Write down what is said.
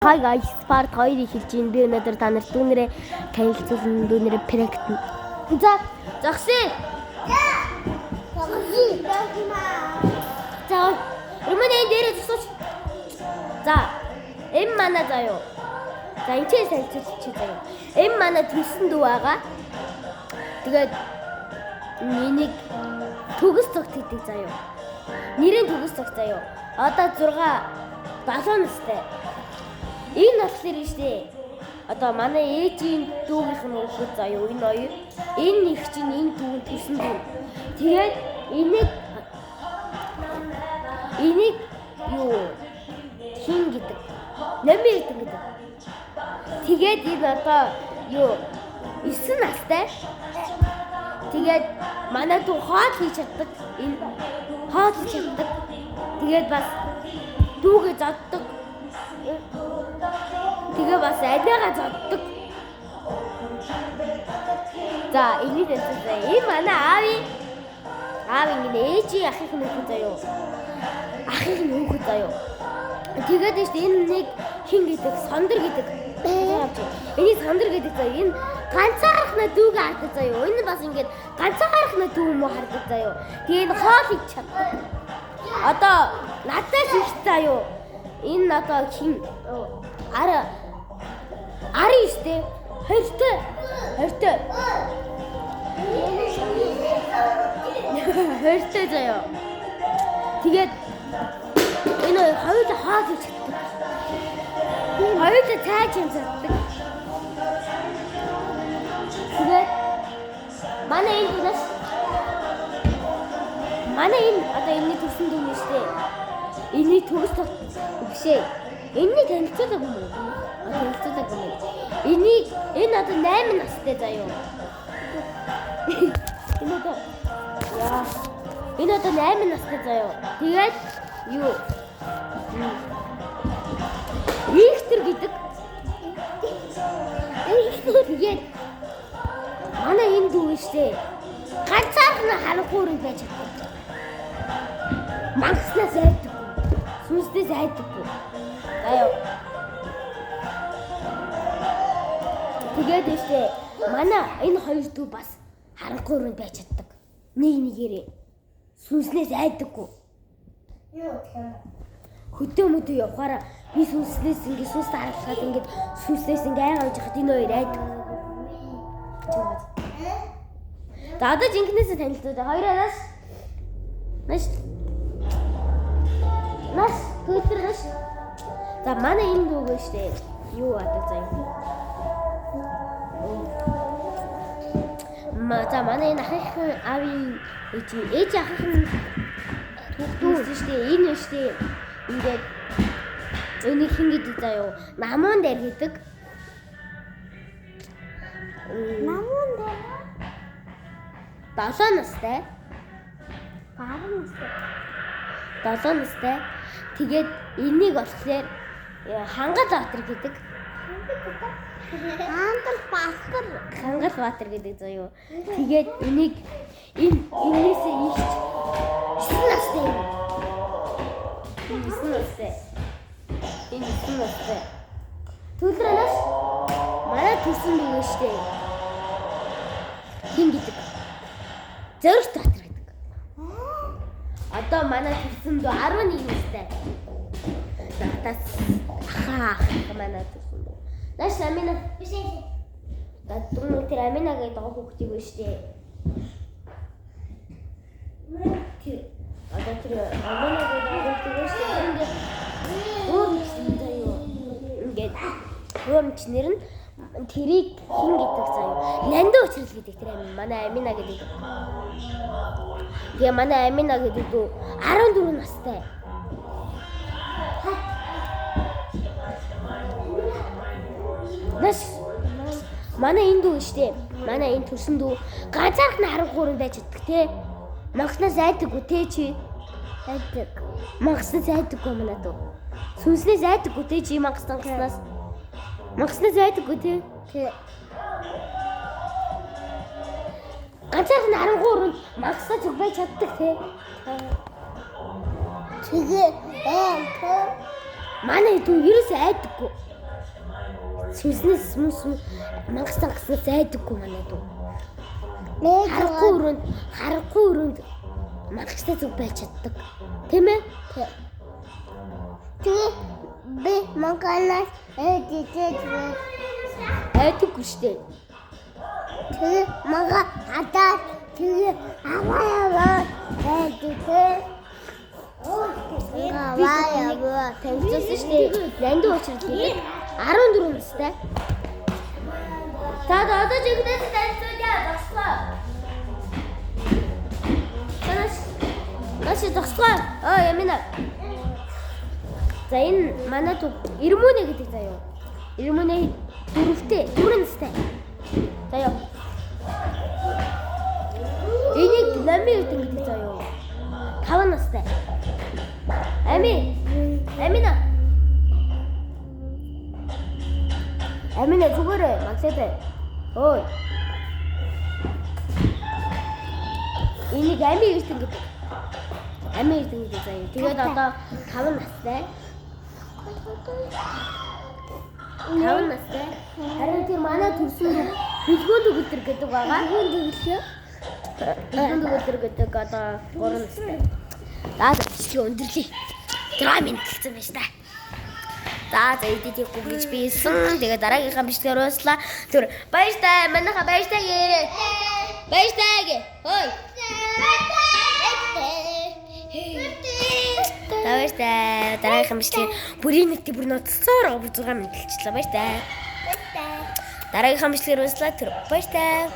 Hi guys, part 2 эхэлж байна. Би өнөөдөр та нарт дүүнэрээ танилцуулна, дүүнэрээ практик. За, загсаа. За, өмнө дээрээ зогсооч. За, эм манай заяа. За, энэ ч танилцуулчих заяа. Эм манай төссөн дүү байгаа. Тэгээд миний төгс цогт хийдэг заяа. Нэрийн төгс цогт заяа. Одоо 7 настай. Энэ болохоор штэ. Одоо манай ээжийн дүүгийнх нь өгөх заяа энэ хоёр. Энэ их чинь энэ дүүн төсөн дүү. Тэгээд энийг юу хин гэдэг. Нэмэр гэдэг. Тэгээд энэ одоо юу 9 настай. Тэгээд манай дүү хоол хийж чаддаг. Энэ хоол хийж чаддаг. Тэгээд бас дүүгээ заддаг. Тэгээ бас адигаа заддаг. За, энийг дэсээ. Энэ манай аав ингэ ээжийн ахих нь өгөх заяа. Ахих нь өгөх заяа. Тэгээд шүү дээ энэ нэг хин гэдэг, сондөр гэдэг. Энийг сондөр гэдэг заяа. Энэ ганцаархна дүүгээ хардаг заяа. Энэ бас ингэ ганцаархна дүү юм уу хардаг заяа. Тэгээ энэ хоол хийж чаддаг. Одоо надаас их заяа. Энэ одоо хин ари штэ хортой заяа. Тэгээд энэ хоёул хааж чаддаг. Хоёул цааж чаддаг. Тэгээд манай энэ одоо энэ төрсөн дүү штэ. Энийг төгс бишээ. Энийг танилцуулах юм уу? Танилцуулах юм. Энэ одоо 8 настай заяа. Энэ одоо 8 настай заяа. Тэгээд юу? Ихтер гэдэг. Тэгээд манай энэ дүү штэ. Ганцаархна харахгүй байж чаддаг. Мангаснаас айдаг. Сүнснээс айдаггүй. Заяа. Тэгээд штэ манай энэ хоёр дүү бас харанхуй руу байж чаддаг. Нэгээрээ сүнснээс айдаггүй. Юу гэх хөдөө мөдөө явахаараа би сүнснээс ингэ сүнс харахад ингэ сүнснээс ингэ айгаа байж хад энэ хоёр айдаг. За одоо жинкнээс танилцуулъя. Хоёроос Нас гүйтэрш. За манай энэ дүүгээ штэ. Юу адаг заяа. За манай энэ ахих аавын ээж ахих нь дүү штэ. Энэ штэ. Ингээд энийг хин гэдэг заяа. Намуун дээр гэдэг. Намуун дээр 7 настай. 7 настай. Тэгээд энийг болохоор Хангалтбаатар гэдэг. Хангалтбаатар гэдэг заяа. Тэгээд энийг энээсээ ихч 9 настай. Энэ 9 настай. Төлрөнөөс манай төсөн дүү штэ. Хин гэдэг. Зоригтбаатар гэдэг. Одоо манай төсөн дүү 11 настай. Надаас ахаа манай төсөн дүү. Наш амина бишээ. Дадун тэр амина гэдэг хүүхдийг байна штэ. Одоо тэр амина гэдэг хүүхдийг байна штэ. Ингээд хөөмчнэр нь тэрийг хин гэдэг заяа. Нандин уучрал гэдэг тэр манай амина гэдэг. Тэгээ манай амина гэдэг дүү 14 настай. Нас манай энэ дүү штэ. Манай энэ төрсөн дүү ганцаархна харахгүй байж чаддаг те. Магснаас айдаггүй те чи. Айдаг. Магснаас айдаггүй манай дүү. Сүнснээс айдаггүй те чи магснаас. Магснаас айдаггүй те. Ганцаархна харахгүй магснаас зүг байж чаддаг те. Тэгээ манай дүү ерөөсөө айдаггүй. Сүнснээс мангас зайдаггүй манай дүү. Харахгүй өрөөнд мангастай зүг байж чаддаг. Тийм ээ? Тэгээ би манганаас Айдаггүй штэ. тэгээ мага хадаад тэгээ аваа Танилцуулсан штэ. Нандин уучрал 14 настай. За одоо жигнэс танилцуулъя. Зогслоо. Наш зогслоо. Ямина. За энэ манай төв Ирмүнэ гэдэг заяа. Ирмүнэ 4 настай. Заяа. Энийг Нами гэдэг заяа. 5 настай. Амина зүгээрээ магсаатай. Ой. Энийг Ами ирсэн гэдэг. Ами ирсэн гэдэг заяа. Тэгээд одоо 5 настай. 5 настай. Харин тийм манай төрсөн бэлгүүн төгөлдөр гэдэг байгаа. Бэлгүүн төгөлдөр гэдэг одоо 3 настай. Даад бичлэг өндөрлөе. 6 минут болсон байна та. За эдитийг гэж бийсэн. Тэгээ дараагийнхаа бичлэгээр ууслаа. Тэр баяртай манайха баяртай гээ. Баяртай гээ. Хой. Баяртай. Дараагийнхаа бичлэгээр бүрийн нэгт бүр ноцсоор бүр 6 минут болчихлоо. Баяртай. Дараагийнхаа бичлэгээр ууслаа. Тэр баяртай.